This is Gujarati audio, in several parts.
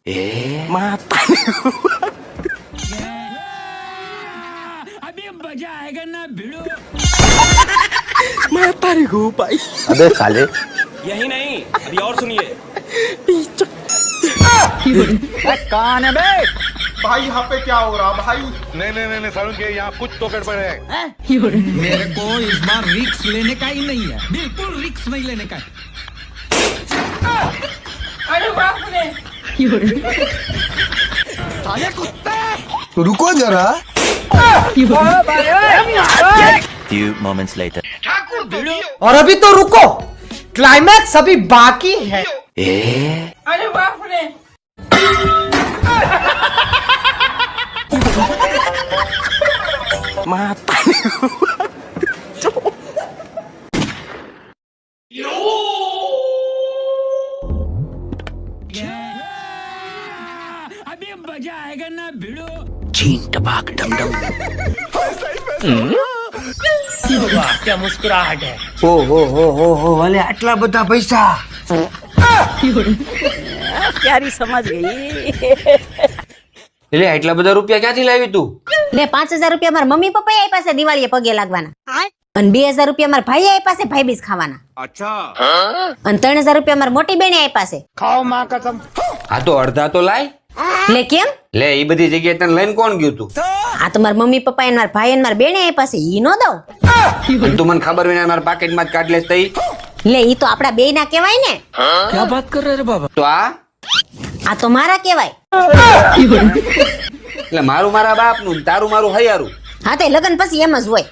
mata. अभी मजा आएगा ना भिड़ो. Mata nih gue pak. अबे साले यही नहीं, अभी और सुनिए. कौन है बे? भाई यहाँ पे क्या हो रहा भाई? नहीं सारुण के यहाँ कुछ तो गड़बड़ है. मेरे को इस बार रिक्स लेने का ही नहीं है, बिल्कुल रिक्स नहीं लेने का. अरे बाप रे! तो रुको जरा. Few moments later. और अभी तो रुको, क्लाइमैक्स अभी बाकी है. अरे बाप रे! Mata. अभी मजा आएगा ना भिड़ो. Cing tebak dam dam. क्या मुस्कुराहट है. हो वाले आटला બધા પૈસા. प्यारी समझ गई. એટલે આટલા બધા રૂપિયા ક્યાંથી લાવી તું? લે 5000 રૂપિયા મારા મમ્મી પપ્પા આપ્યા છે દિવાળીએ પગે લાગવાના અને 2000 રૂપિયા મારા ભાઈ આપ્યા છે ભાઈ બીજ ખાવાના. अच्छा. અને 3000 રૂપિયા મારા મોટી બેને આપ્યા છે. આ તો અડધા તો લાય. લે કેમ? લે ઈ બધી જગ્યાએ તને લઈને કોણ ગયું તું? આ તો મારા મમ્મી પપ્પા અને મારા ભાઈ અને મારા બેને આપ્યા છે ઈ નો દઉં. અને તું મને ખબર વિના મારા પાકેટમાં જ કાઢ લેસ તઈ. લે ઈ તો આપડા બેય ના કહેવાય ને. क्या बात कर रहे रे बाबा. તો આ આ તો મારા કહેવાય. એટલે મારું મારા બાપનું ને તારું મારું હૈયારું. હા તે લગન પછી એમ જ હોય.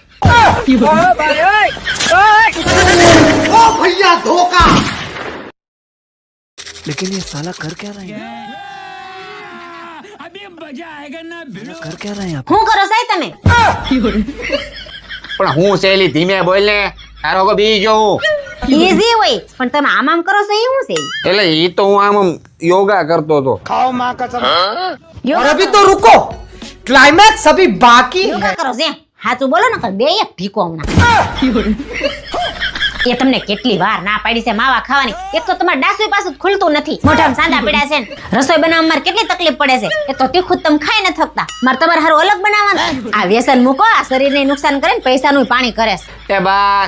ओ भैया धोखा. लेकिन ये साला कर क्या रहा है? अभी मजा आएगा ना भिड़ो. कर क्या रहा है यहाँ? શું કરો સાહેબ તમે? પણ હું શૈલી ધીમે બોલ ને. તારો કો બીજો હું. ઈઝી હોય પણ તમે આમ આમ કરો છો એ શું છે? એટલે ઈ તો હું આમ યોગા કરતો હતો. और अभी तो रुको, क्लाइमैक्स अभी बाकी है. યોગા કરો છે હાચું બોલો ને બે એક ભીકો હમણાં. એ તમને કેટલી વાર ના પાડી છે માવા ખાવાની. એક તો તમારે ડાસુય પાછું ખુલતું નથી, મોઢામાં સાંધા પડ્યા છે ને. રસોઈ બનાવવામાં મારે કેટલી તકલીફ પડે છે. એક તો તીખું તમે ખાઈ ન થકતા, મારે તમારે હારું અલગ બનાવવાનું. આ વ્યસન મૂકો, આ શરીરને નુકસાન કરે ને પૈસાનું પાણી કરે છે. એ બા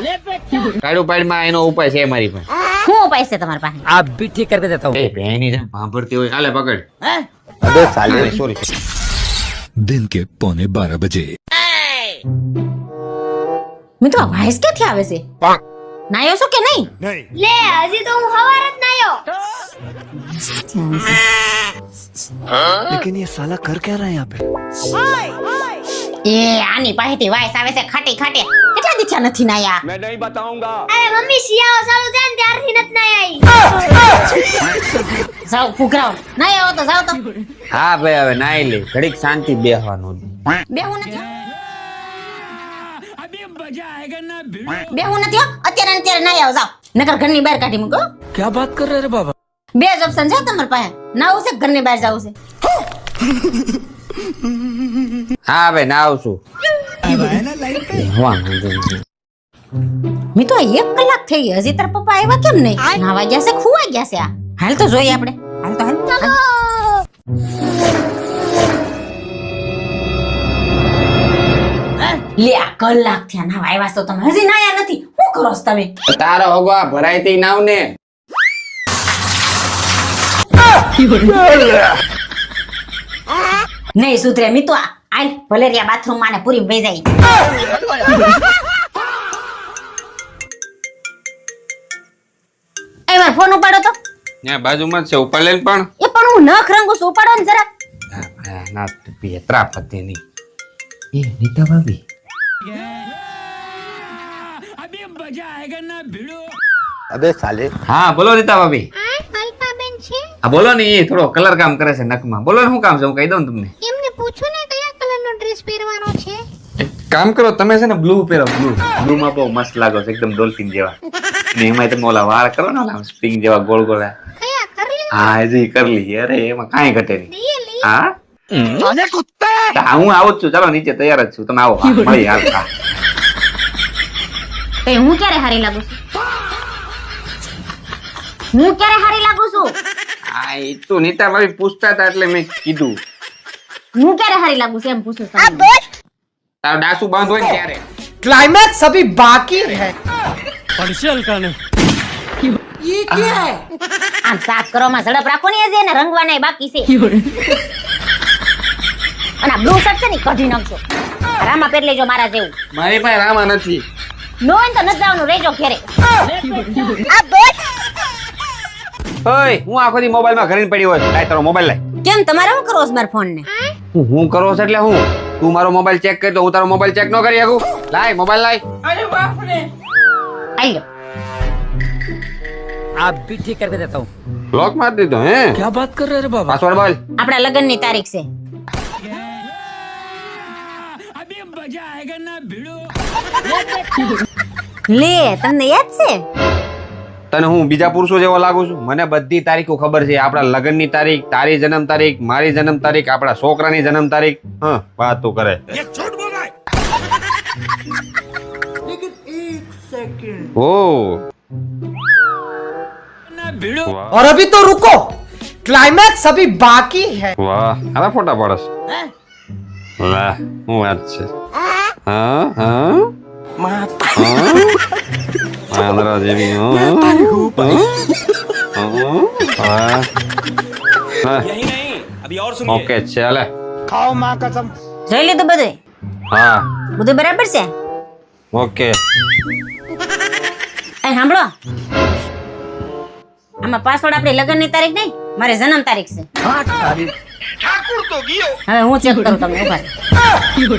કાળું પાડમાં એનો ઉપાય છે મારી પાસે. શું ઉપાય છે તમારી પાસે? आप भी ठीक करके देता हूँ. એ ભેની જેમ ભાંભરતી હોય. હાલે પકડ. अबे साले સોરી. दिन के 11:15 बजे. મિત્રો આ વાઇસ ક્યાંથી આવે છે? નાયો છો કે નહીં? લે હજી તો હું હવાર જ નાયો. लेकिन ये साला कर क्या रहा है यहाँ पे? એ આની પાસેથી વાઇસ આવે છે ખાટી ખાટી. કેટલા દીચા નથી નાયા? मैं नहीं बताऊंगा. અરે મમ્મી શિયાળો ચાલુ થાય ને ત્યારથી નથી નાયા. જાઓ ફુકરાઓ નાયા હો તો જાઓ તો. હા ભાઈ હવે નાઈ લે. ઘડીક શાંતિ બેહવાનું. બેહું નથી. अभी मजा आएगा ना भिड़ो. બેહું નથી હો. અત્યારે ને અત્યારે નાયા જાઓ. નકર ઘરની બહાર કાઢી મૂકો. क्या बात कर रहे रे बाबा. બે જ ઓપ્શન છે તમારી પાસે. નાવું છે ઘરની બહાર જાવું છે. હા ભાઈ ના આવશું. મેં તો 1 કલાક થઈ ગઈ હજી તારા પપ્પા આવ્યા કેમ નહીં? નાવા ગયા છે ખુવા ગયા છે આ. હાલ તો જોઈએ આપણે. હાલ તો હાલ. લે આ કલાક થયા નાવા આવ્યા છો તમે હજી નાયા નથી. શું કરો છો તમે? તારો હોગવા ભરાઈતી નાવ ને. નહીં સુધરે મીતુ આ. આલ ભલેરિયા બાથરૂમ માં ને પૂરી વહી જાય. એ મારો ફોન ઉપાડો તો. ત્યાં બાજુમાં જ છે ઉપર લઈને પણ. એ પણ હું નખ રંગુ છું, ઉપાડો ને જરા. ના પેતરા પતિ ની. એ નીતા ભાભી. अभी मजा आएगा ना भिड़ो. अबे साले હા બોલો નીતા ભાભી. અલ્પાબેન છે હા બોલો ને. એ થોડો કલર કામ કરે છે નખમાં. બોલો ને શું કામ છે હું કહી દઉં ને તમને. એમને પૂછો ને કયા કલરનો ડ્રેસ પહેરવાનો છે. એક કામ કરો તમે છે ને બ્લુ પહેરો. બ્લુ માં બહુ મસ્ત લાગો છો એકદમ ડોલ્ફિન જેવા. ને એમાં તમે ઓલા વાળ કરો ને ઓલા સ્પ્રિંગ જેવા ગોળ ગોળ. કયા કરલી? હા હજી કરલી. અરે એમાં કાંઈ ઘટે નહીં. રિયલી? હા હું આવું જ છું. ચાલો નીચે તૈયાર જ છું. તમે આવો. હા, મળી હાલ. હા એ હું ક્યારે હારી લાગુ છું? હું ક્યારે હારી લાગુ છું? આ એ તો નીતા ભાભી પૂછતા હતા એટલે મેં કીધું. હું ક્યારે હારી લાગુ છે એમ પૂછું તમને. તારો ડાસુ બંધ હોય ને ત્યારે. क्लाइमैक्स अभी बाकी है આમ સાફ કરવામાં ઝડપ રાખો ને હજી એને રંગવાના બાકી છે. અને આ બ્લુ શર્ટ છે ને કઢી નાખજો. રામા પહેરી લેજો મારા જેવું. મારી પાસે રામા નથી. નો હોય ને તો ન જવાનું રહેજો ઘરે. ઓય હું આખો દી મોબાઈલ માં ઘરે પડી હોય. લાય તારો મોબાઈલ લાય. કેમ તમારે શું કરો છો મારા ફોન ને? હું કરો છો એટલે હું તું મારો મોબાઈલ ચેક કરી તો હું તારો મોબાઈલ ચેક ન કરી શકું. લાય મોબાઈલ લાય. अरे बाप रे આઈ લો. आप भी ठीक करके देता हूँ. લોક માર દીધો હે. क्या बात कर रहे हैं बाबा? પાસવર્ડ બોલ. આપણા લગ્ન ની તારીખ છે. લે તમને યાદ છે? તને હું બીજા પુરુષો જેવો લાગુ છું? મને બધી તારીખો ખબર છે. આપણા લગ્નની તારીખ, તારી જન્મ તારીખ, મારી જન્મ તારીખ, આપણા છોકરાની જન્મ તારીખ. હા વાત તો કરે. ઓ और अभी तो रुको, क्लाइमैक्स अभी बाकी है. વાહ આના ફોટા પાડસ. વાહ હું વાત છે. હા હા આંધળા જેવી. यही नहीं अभी और सुनिए. ઓકે ચાલે. જોઈ લીધું બધું? હા બધું બરાબર છે? ઓકે. એ સાંભળો, આમાં પાસવર્ડ આપણી લગ્ન ની તારીખ નહીં, મારી જન્મ તારીખ છે. હવે હું ચેક કરું તમને. ઉભા રહો.